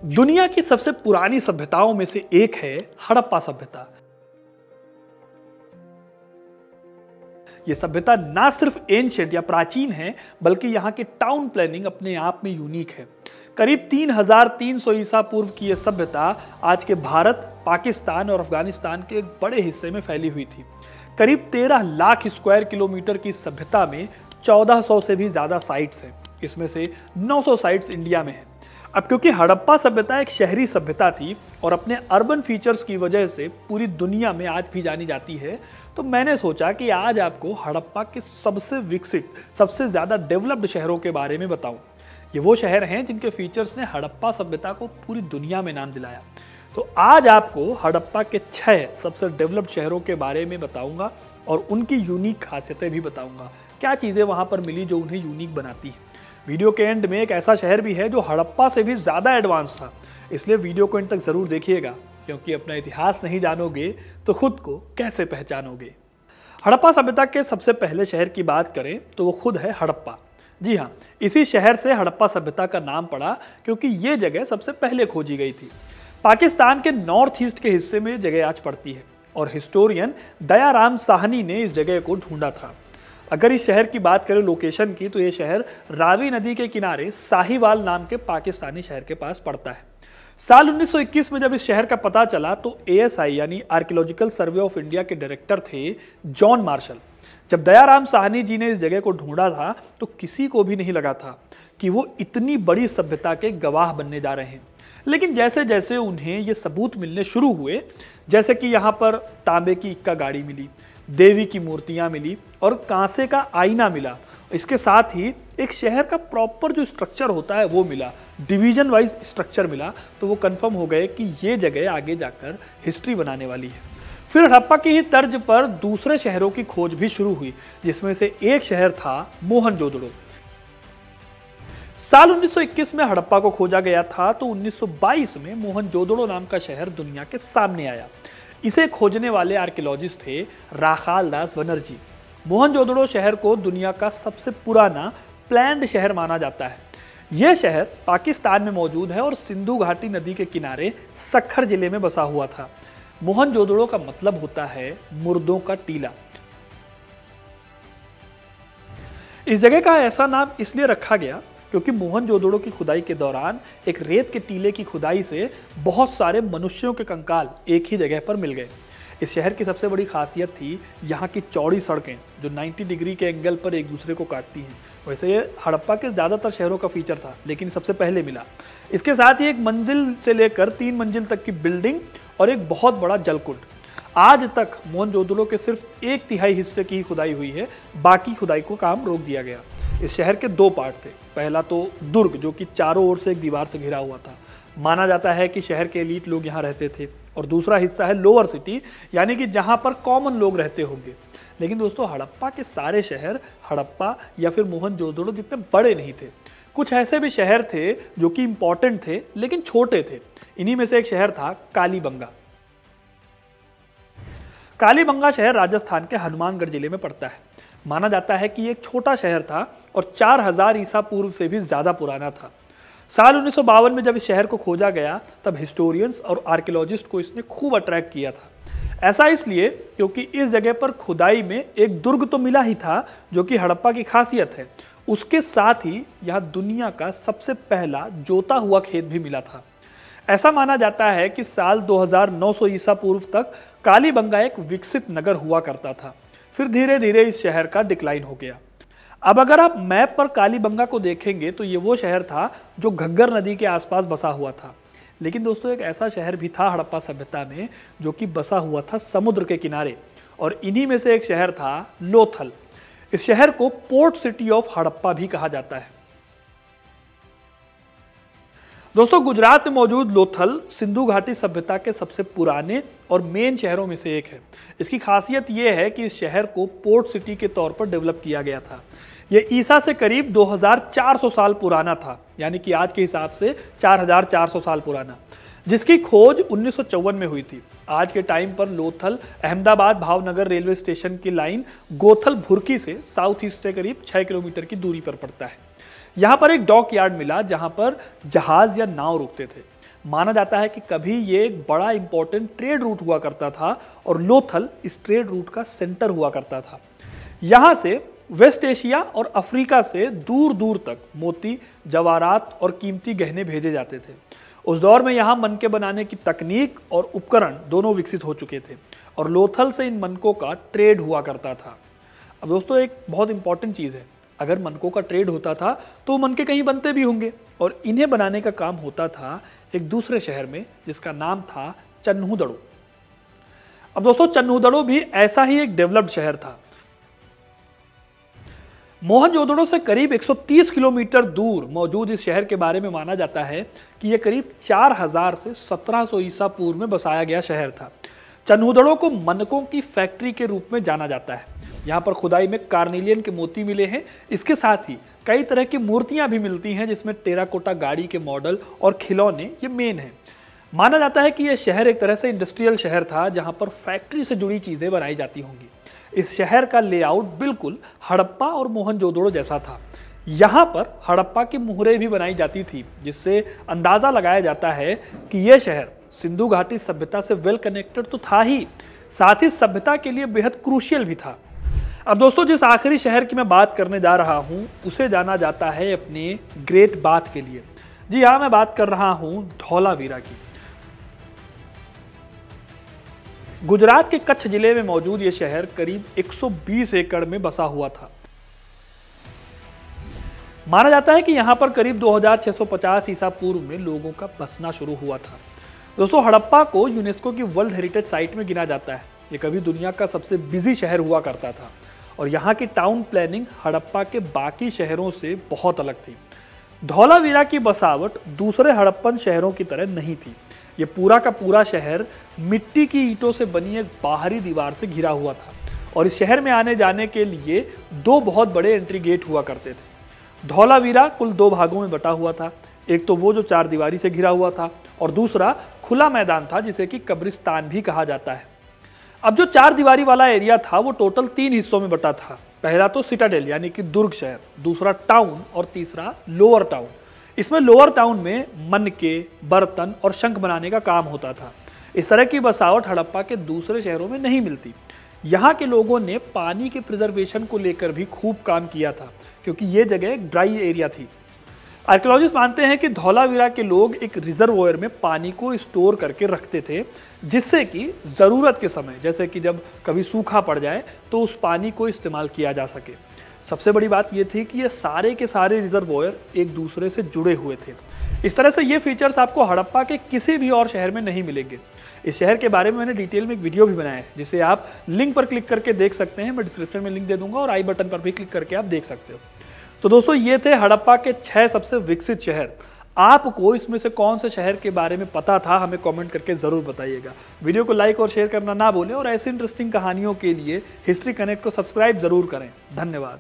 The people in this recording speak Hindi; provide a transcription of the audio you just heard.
दुनिया की सबसे पुरानी सभ्यताओं में से एक है हड़प्पा सभ्यता। यह सभ्यता ना सिर्फ एंशिएंट या प्राचीन है, बल्कि यहाँ की टाउन प्लानिंग अपने आप में यूनिक है। करीब 3300 ईसा पूर्व की यह सभ्यता आज के भारत, पाकिस्तान और अफगानिस्तान के एक बड़े हिस्से में फैली हुई थी। करीब 13 लाख स्क्वायर किलोमीटर की सभ्यता में 1400 से भी ज्यादा साइट्स हैं। इसमें से 900 साइट्स इंडिया में हैं। अब क्योंकि हड़प्पा सभ्यता एक शहरी सभ्यता थी और अपने अर्बन फीचर्स की वजह से पूरी दुनिया में आज भी जानी जाती है, तो मैंने सोचा कि आज आपको हड़प्पा के सबसे विकसित, सबसे ज्यादा डेवलप्ड शहरों के बारे में बताऊं। ये वो शहर हैं जिनके फीचर्स ने हड़प्पा सभ्यता को पूरी दुनिया में नाम दिलाया। तो आज आपको हड़प्पा के 6 सबसे डेवलप्ड शहरों के बारे में बताऊंगा और उनकी यूनिक खासियतें भी बताऊंगा। क्या चीजें वहां पर मिली जो उन्हें यूनिक बनाती है। वीडियो के एंड में एक ऐसा शहर भी है जो हड़प्पा से भी ज्यादा एडवांस था, इसलिए वीडियो को एंड तक जरूर देखिएगा, क्योंकि अपना इतिहास नहीं जानोगे तो खुद को कैसे पहचानोगे। हड़प्पा सभ्यता के सबसे पहले शहर की बात करें तो वो खुद है हड़प्पा। जी हाँ, इसी शहर से हड़प्पा सभ्यता का नाम पड़ा क्योंकि ये जगह सबसे पहले खोजी गई थी। पाकिस्तान के नॉर्थ ईस्ट के हिस्से में जगह आज पड़ती है और हिस्टोरियन दयाराम साहनी ने इस जगह को ढूंढा था। अगर इस शहर की बात करें लोकेशन की, तो ये शहर रावी नदी के किनारे साहिवाल नाम के पाकिस्तानी शहर के पास पड़ता है। साल 1921 में जब इस शहर का पता चला तो ASI यानी आर्कियोलॉजिकल सर्वे ऑफ इंडिया के डायरेक्टर थे जॉन मार्शल। जब दयाराम साहनी जी ने इस जगह को ढूंढा था तो किसी को भी नहीं लगा था कि वो इतनी बड़ी सभ्यता के गवाह बनने जा रहे हैं। लेकिन जैसे जैसे उन्हें ये सबूत मिलने शुरू हुए, जैसे कि यहाँ पर तांबे की इक्का गाड़ी मिली, देवी की मूर्तियां मिली और कांसे का आईना मिला, इसके साथ ही एक शहर का प्रॉपर जो स्ट्रक्चर होता है वो मिला, डिवीजन वाइज स्ट्रक्चर मिला, तो वो कंफर्म हो गए कि ये जगह आगे जाकर हिस्ट्री बनाने वाली है। फिर हड़प्पा की ही तर्ज पर दूसरे शहरों की खोज भी शुरू हुई, जिसमें से एक शहर था मोहनजोदड़ो। साल 1921 में हड़प्पा को खोजा गया था तो 1922 में मोहनजोदड़ो नाम का शहर दुनिया के सामने आया। इसे खोजने वाले आर्कियोलॉजिस्ट थे राखाल दास बनर्जी। मोहनजोदड़ो शहर को दुनिया का सबसे पुराना प्लैन्ड शहर माना जाता है। यह शहर पाकिस्तान में मौजूद है और सिंधु घाटी नदी के किनारे सक्खर जिले में बसा हुआ था। मोहनजोदड़ो का मतलब होता है मुर्दों का टीला। इस जगह का ऐसा नाम इसलिए रखा गया क्योंकि मोहनजोदड़ो की खुदाई के दौरान एक रेत के टीले की खुदाई से बहुत सारे मनुष्यों के कंकाल एक ही जगह पर मिल गए। इस शहर की सबसे बड़ी खासियत थी यहाँ की चौड़ी सड़कें जो 90 डिग्री के एंगल पर एक दूसरे को काटती हैं। वैसे ये हड़प्पा के ज़्यादातर शहरों का फीचर था, लेकिन सबसे पहले मिला। इसके साथ ही एक मंजिल से लेकर 3 मंजिल तक की बिल्डिंग और एक बहुत बड़ा जलकुंड। आज तक मोहनजोदड़ो के सिर्फ 1/3 हिस्से की ही खुदाई हुई है, बाकी खुदाई को काम रोक दिया गया। इस शहर के 2 पार्ट थे। पहला तो दुर्ग, जो कि चारों ओर से एक दीवार से घिरा हुआ था। माना जाता है कि शहर के एलीट लोग यहाँ रहते थे। और दूसरा हिस्सा है लोअर सिटी, यानी कि जहाँ पर कॉमन लोग रहते होंगे। लेकिन दोस्तों, हड़प्पा के सारे शहर हड़प्पा या फिर मोहनजोदड़ो जितने बड़े नहीं थे। कुछ ऐसे भी शहर थे जो कि इंपॉर्टेंट थे लेकिन छोटे थे। इन्हीं में से एक शहर था कालीबंगा। कालीबंगा शहर राजस्थान के हनुमानगढ़ जिले में पड़ता है। माना जाता है कि एक छोटा शहर था और 4000 ईसा पूर्व से भी ज्यादा पुराना था। साल 1952 में जब इस शहर को खोजा गया तब हिस्टोरियंस और आर्कियोलॉजिस्ट को इसने खूब अट्रैक्ट किया था। ऐसा इसलिए क्योंकि इस जगह पर खुदाई में एक दुर्ग तो मिला ही था, जो कि हड़प्पा की खासियत है। उसके साथ ही यहाँ दुनिया का सबसे पहला जोता हुआ खेत भी मिला था। ऐसा माना जाता है कि साल 2900 ईसा पूर्व तक कालीबंगा एक विकसित नगर हुआ करता था। फिर धीरे धीरे इस शहर का डिक्लाइन हो गया। अब अगर आप मैप पर कालीबंगा को देखेंगे तो ये वो शहर था जो घग्गर नदी के आसपास बसा हुआ था। लेकिन दोस्तों, एक ऐसा शहर भी था हड़प्पा सभ्यता में जो कि बसा हुआ था समुद्र के किनारे, और इन्हीं में से एक शहर था लोथल। इस शहर को पोर्ट सिटी ऑफ हड़प्पा भी कहा जाता है। दोस्तों, गुजरात में मौजूद लोथल सिंधु घाटी सभ्यता के सबसे पुराने और मेन शहरों में से एक है। इसकी खासियत यह है कि इस शहर को पोर्ट सिटी के तौर पर डेवलप किया गया था। यह ईसा से करीब 2400 साल पुराना था, यानी कि आज के हिसाब से 4400 साल पुराना, जिसकी खोज 1954 में हुई थी। आज के टाइम पर लोथल अहमदाबाद भावनगर रेलवे स्टेशन की लाइन गोथल भुरकी से साउथ ईस्ट से करीब 6 किलोमीटर की दूरी पर पड़ता है। यहाँ पर एक डॉक यार्ड मिला जहाँ पर जहाज या नाव रुकते थे। माना जाता है कि कभी ये एक बड़ा इंपॉर्टेंट ट्रेड रूट हुआ करता था और लोथल इस ट्रेड रूट का सेंटर हुआ करता था। यहाँ से वेस्ट एशिया और अफ्रीका से दूर दूर तक मोती, जवाहरात और कीमती गहने भेजे जाते थे। उस दौर में यहाँ मनके बनाने की तकनीक और उपकरण दोनों विकसित हो चुके थे और लोथल से इन मनकों का ट्रेड हुआ करता था। अब दोस्तों एक बहुत इंपॉर्टेंट चीज़ है, अगर मनकों का ट्रेड होता था तो मनके कहीं बनते भी होंगे और इन्हें बनाने का काम होता था एक दूसरे शहर में जिसका नाम था चन्हूदड़ो। अब दोस्तों चन्हूदड़ो भी ऐसा ही एक डेवलप्ड शहर था। मोहनजोदड़ो से करीब 130 किलोमीटर दूर मौजूद इस शहर के बारे में माना जाता है कि यह करीब 4000 से 1700 ईसा पूर्व में बसाया गया शहर था। चन्हूदड़ो को मनकों की फैक्ट्री के रूप में जाना जाता है। यहाँ पर खुदाई में कार्नेलियन के मोती मिले हैं। इसके साथ ही कई तरह की मूर्तियां भी मिलती हैं जिसमें टेराकोटा गाड़ी के मॉडल और खिलौने ये मेन हैं। माना जाता है कि यह शहर एक तरह से इंडस्ट्रियल शहर था जहाँ पर फैक्ट्री से जुड़ी चीज़ें बनाई जाती होंगी। इस शहर का लेआउट बिल्कुल हड़प्पा और मोहनजोदड़ो जैसा था। यहाँ पर हड़प्पा की मुहरें भी बनाई जाती थी जिससे अंदाज़ा लगाया जाता है कि यह शहर सिंधु घाटी सभ्यता से वेल कनेक्टेड तो था ही, साथ ही सभ्यता के लिए बेहद क्रूशियल भी था। अब दोस्तों जिस आखिरी शहर की मैं बात करने जा रहा हूँ उसे जाना जाता है अपने ग्रेट बाथ के लिए। जी हाँ, मैं बात कर रहा हूँ धौलावीरा की। गुजरात के कच्छ जिले में मौजूद यह शहर करीब 120 एकड़ में बसा हुआ था। माना जाता है कि यहां पर करीब 2650 ईसा पूर्व में लोगों का बसना शुरू हुआ था। दोस्तों हड़प्पा को यूनेस्को की वर्ल्ड हेरिटेज साइट में गिना जाता है। यह कभी दुनिया का सबसे बिजी शहर हुआ करता था और यहाँ की टाउन प्लानिंग हड़प्पा के बाकी शहरों से बहुत अलग थी। धौलावीरा की बसावट दूसरे हड़प्पन शहरों की तरह नहीं थी। ये पूरा का पूरा शहर मिट्टी की ईंटों से बनी एक बाहरी दीवार से घिरा हुआ था और इस शहर में आने जाने के लिए दो बहुत बड़े एंट्री गेट हुआ करते थे। धौलावीरा कुल दो भागों में बटा हुआ था। एक तो वो जो चार दीवारी से घिरा हुआ था और दूसरा खुला मैदान था जिसे कि कब्रिस्तान भी कहा जाता है। अब जो चार दीवारी वाला एरिया था वो टोटल 3 हिस्सों में बटा था। पहला तो सिटाडेल यानी कि दुर्ग शहर, दूसरा टाउन और तीसरा लोअर टाउन। इसमें लोअर टाउन में मनके, बर्तन और शंख बनाने का काम होता था। इस तरह की बसावट हड़प्पा के दूसरे शहरों में नहीं मिलती। यहाँ के लोगों ने पानी के प्रिजर्वेशन को लेकर भी खूब काम किया था क्योंकि ये जगह एक ड्राई एरिया थी। आर्कियोलॉजिस्ट मानते हैं कि धौलावीरा के लोग एक रिजर्वोयर में पानी को स्टोर करके रखते थे जिससे कि ज़रूरत के समय, जैसे कि जब कभी सूखा पड़ जाए तो उस पानी को इस्तेमाल किया जा सके। सबसे बड़ी बात यह थी कि ये सारे के सारे रिजर्वोयर एक दूसरे से जुड़े हुए थे। इस तरह से ये फीचर्स आपको हड़प्पा के किसी भी और शहर में नहीं मिलेंगे। इस शहर के बारे में मैंने डिटेल में एक वीडियो भी बनाया है जिसे आप लिंक पर क्लिक करके देख सकते हैं। मैं डिस्क्रिप्शन में लिंक दे दूंगा और आई बटन पर भी क्लिक करके आप देख सकते हो। तो दोस्तों ये थे हड़प्पा के 6 सबसे विकसित शहर। आपको इसमें से कौन से शहर के बारे में पता था हमें कमेंट करके जरूर बताइएगा। वीडियो को लाइक और शेयर करना ना भूलें और ऐसी इंटरेस्टिंग कहानियों के लिए हिस्ट्री कनेक्ट को सब्सक्राइब जरूर करें। धन्यवाद।